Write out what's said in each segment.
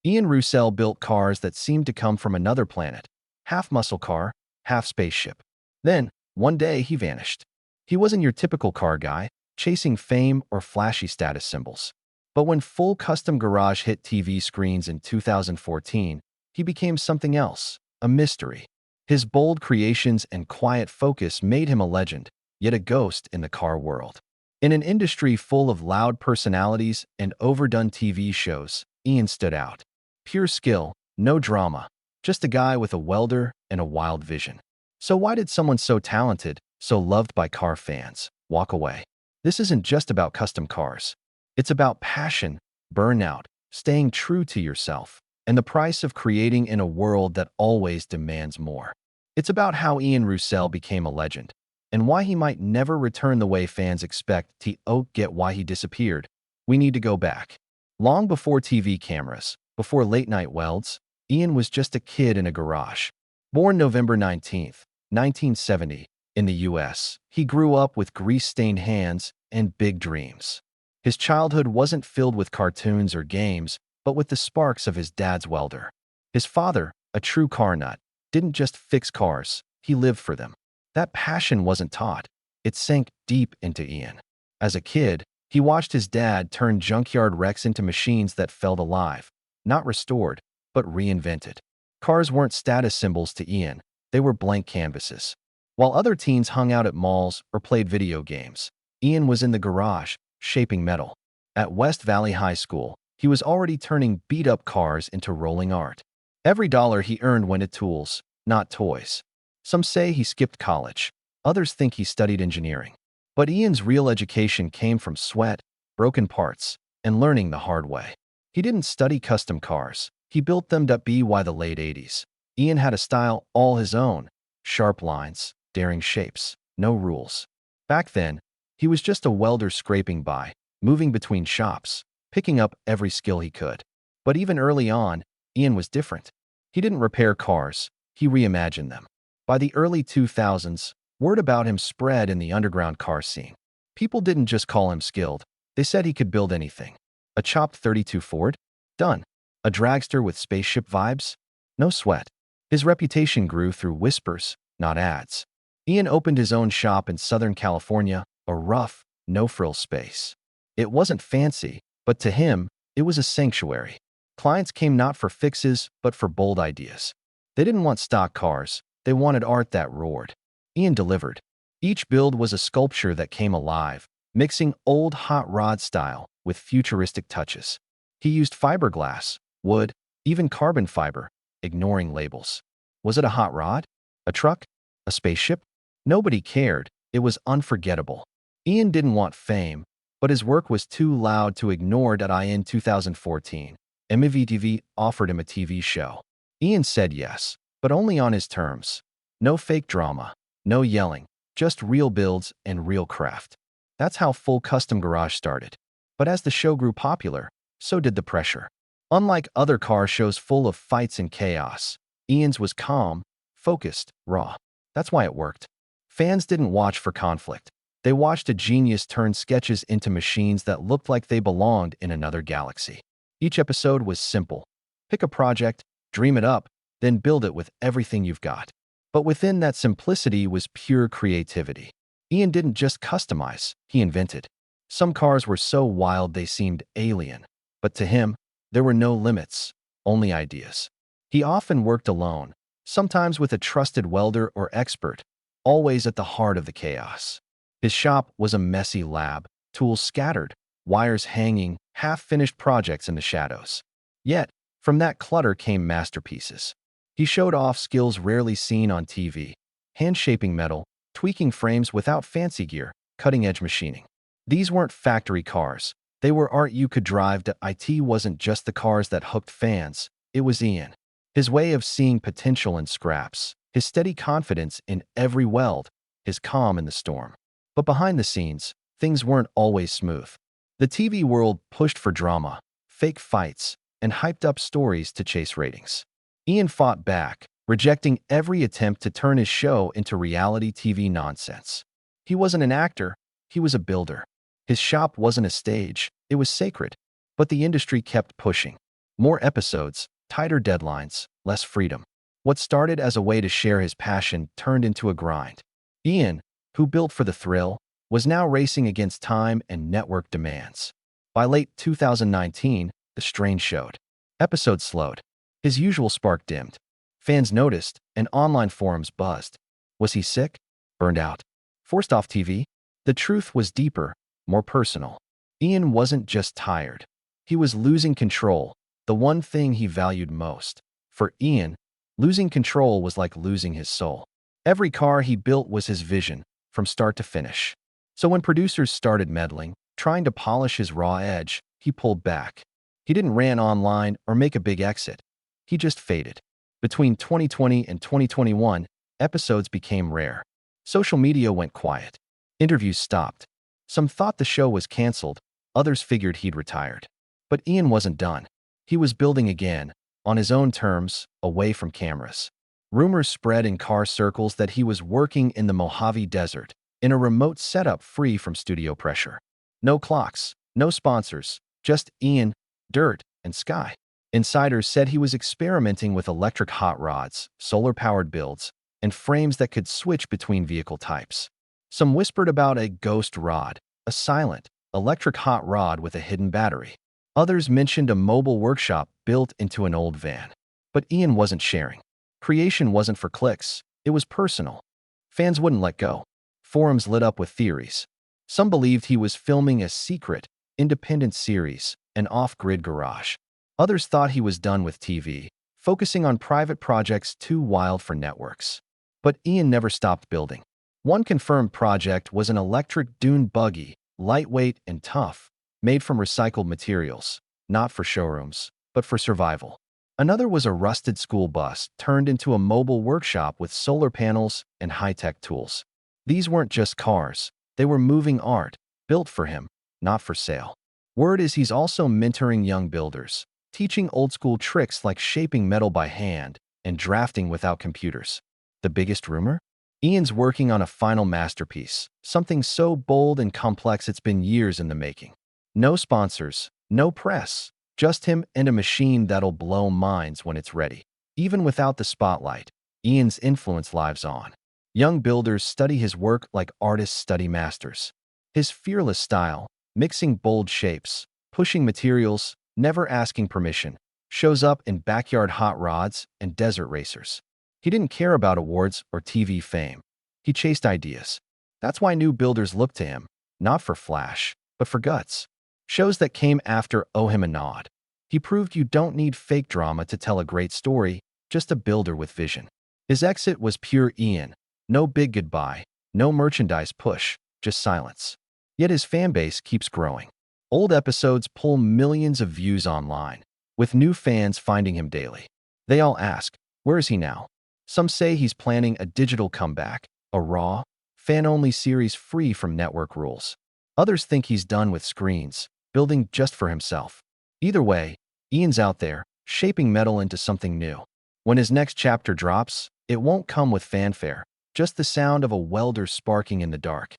Ian Roussel built cars that seemed to come from another planet, half muscle car, half spaceship. Then, one day, he vanished. He wasn't your typical car guy, chasing fame or flashy status symbols. But when full custom garage hit TV screens in 2014, he became something else, a mystery. His bold creations and quiet focus made him a legend, yet a ghost in the car world. In an industry full of loud personalities and overdone TV shows, Ian stood out. Pure skill, no drama, just a guy with a welder and a wild vision. So why did someone so talented, so loved by car fans, walk away? This isn't just about custom cars. It's about passion, burnout, staying true to yourself, and the price of creating in a world that always demands more. It's about how Ian Roussel became a legend, and why he might never return the way fans expect. Get why he disappeared. We need to go back. Long before TV cameras, before late-night welds, Ian was just a kid in a garage. Born November 19, 1970, in the U.S., he grew up with grease-stained hands and big dreams. His childhood wasn't filled with cartoons or games, but with the sparks of his dad's welder. His father, a true car nut, didn't just fix cars, he lived for them. That passion wasn't taught. It sank deep into Ian. As a kid, he watched his dad turn junkyard wrecks into machines that felt alive, not restored, but reinvented. Cars weren't status symbols to Ian, they were blank canvases. While other teens hung out at malls or played video games, Ian was in the garage, shaping metal. At West Valley High School, he was already turning beat-up cars into rolling art. Every dollar he earned went to tools, not toys. Some say he skipped college. Others think he studied engineering. But Ian's real education came from sweat, broken parts, and learning the hard way. He didn't study custom cars. He built them. By the late 80s, Ian had a style all his own. Sharp lines, daring shapes, no rules. Back then, he was just a welder scraping by, moving between shops, picking up every skill he could. But even early on, Ian was different. He didn't repair cars, he reimagined them. By the early 2000s, word about him spread in the underground car scene. People didn't just call him skilled, they said he could build anything. A chopped 32 Ford? Done. A dragster with spaceship vibes? No sweat. His reputation grew through whispers, not ads. Ian opened his own shop in Southern California, a rough, no-frills space. It wasn't fancy, but to him, it was a sanctuary. Clients came not for fixes, but for bold ideas. They didn't want stock cars, they wanted art that roared. Ian delivered. Each build was a sculpture that came alive, mixing old hot rod style with futuristic touches. He used fiberglass, wood, even carbon fiber, ignoring labels. Was it a hot rod? A truck? A spaceship? Nobody cared. It was unforgettable. Ian didn't want fame, but his work was too loud to ignore. In 2014, MTV offered him a TV show. Ian said yes, but only on his terms. No fake drama, no yelling, just real builds and real craft. That's how Full Custom Garage started. But as the show grew popular, so did the pressure. Unlike other car shows full of fights and chaos, Ian's was calm, focused, raw. That's why it worked. Fans didn't watch for conflict. They watched a genius turn sketches into machines that looked like they belonged in another galaxy. Each episode was simple. Pick a project, dream it up, then build it with everything you've got. But within that simplicity was pure creativity. Ian didn't just customize, he invented. Some cars were so wild they seemed alien. But to him, there were no limits, only ideas. He often worked alone, sometimes with a trusted welder or expert, always at the heart of the chaos. His shop was a messy lab, tools scattered, wires hanging, half-finished projects in the shadows. Yet, from that clutter came masterpieces. He showed off skills rarely seen on TV, hand-shaping metal, tweaking frames without fancy gear, cutting-edge machining. These weren't factory cars. They were art you could drive. It wasn't just the cars that hooked fans, it was Ian. His way of seeing potential in scraps, his steady confidence in every weld, his calm in the storm. But behind the scenes, things weren't always smooth. The TV world pushed for drama, fake fights, and hyped-up stories to chase ratings. Ian fought back, rejecting every attempt to turn his show into reality TV nonsense. He wasn't an actor, he was a builder. His shop wasn't a stage, it was sacred. But the industry kept pushing. More episodes, tighter deadlines, less freedom. What started as a way to share his passion turned into a grind. Ian, who built for the thrill, was now racing against time and network demands. By late 2019, the strain showed. Episodes slowed. His usual spark dimmed. Fans noticed, and online forums buzzed. Was he sick? Burned out? Forced off TV? The truth was deeper, more personal. Ian wasn't just tired. He was losing control, the one thing he valued most. For Ian, losing control was like losing his soul. Every car he built was his vision, from start to finish. So when producers started meddling, trying to polish his raw edge, he pulled back. He didn't rant online or make a big exit. He just faded. Between 2020 and 2021, episodes became rare. Social media went quiet. Interviews stopped. Some thought the show was canceled, others figured he'd retired. But Ian wasn't done. He was building again, on his own terms, away from cameras. Rumors spread in car circles that he was working in the Mojave Desert, in a remote setup free from studio pressure. No clocks, no sponsors, just Ian, dirt, and sky. Insiders said he was experimenting with electric hot rods, solar-powered builds, and frames that could switch between vehicle types. Some whispered about a ghost rod, a silent, electric hot rod with a hidden battery. Others mentioned a mobile workshop built into an old van. But Ian wasn't sharing. Creation wasn't for clicks, it was personal. Fans wouldn't let go. Forums lit up with theories. Some believed he was filming a secret, independent series, an off-grid garage. Others thought he was done with TV, focusing on private projects too wild for networks. But Ian never stopped building. One confirmed project was an electric dune buggy, lightweight and tough, made from recycled materials, not for showrooms, but for survival. Another was a rusted school bus turned into a mobile workshop with solar panels and high-tech tools. These weren't just cars, they were moving art, built for him, not for sale. Word is he's also mentoring young builders, teaching old-school tricks like shaping metal by hand and drafting without computers. The biggest rumor? Ian's working on a final masterpiece, something so bold and complex it's been years in the making. No sponsors, no press, just him and a machine that'll blow minds when it's ready. Even without the spotlight, Ian's influence lives on. Young builders study his work like artists study masters. His fearless style, mixing bold shapes, pushing materials, never asking permission, shows up in backyard hot rods and desert racers. He didn't care about awards or TV fame. He chased ideas. That's why new builders look to him, not for flash, but for guts. Shows that came after owe him a nod. He proved you don't need fake drama to tell a great story, just a builder with vision. His exit was pure Ian. No big goodbye, no merchandise push, just silence. Yet his fanbase keeps growing. Old episodes pull millions of views online, with new fans finding him daily. They all ask, where is he now? Some say he's planning a digital comeback, a raw, fan-only series free from network rules. Others think he's done with screens, building just for himself. Either way, Ian's out there, shaping metal into something new. When his next chapter drops, it won't come with fanfare, just the sound of a welder sparking in the dark.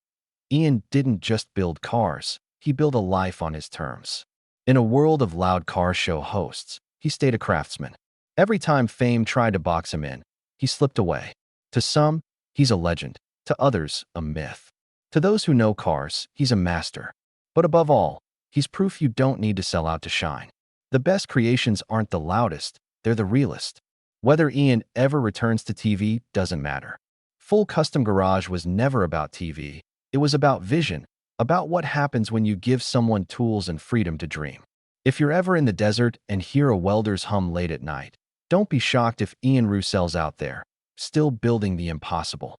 Ian didn't just build cars, he built a life on his terms. In a world of loud car show hosts, he stayed a craftsman. Every time fame tried to box him in, he slipped away. To some, he's a legend. To others, a myth. To those who know cars, he's a master. But above all, he's proof you don't need to sell out to shine. The best creations aren't the loudest, they're the realest. Whether Ian ever returns to TV doesn't matter. Full Custom Garage was never about TV. It was about vision, about what happens when you give someone tools and freedom to dream. If you're ever in the desert and hear a welder's hum late at night, don't be shocked if Ian Roussel's out there, still building the impossible.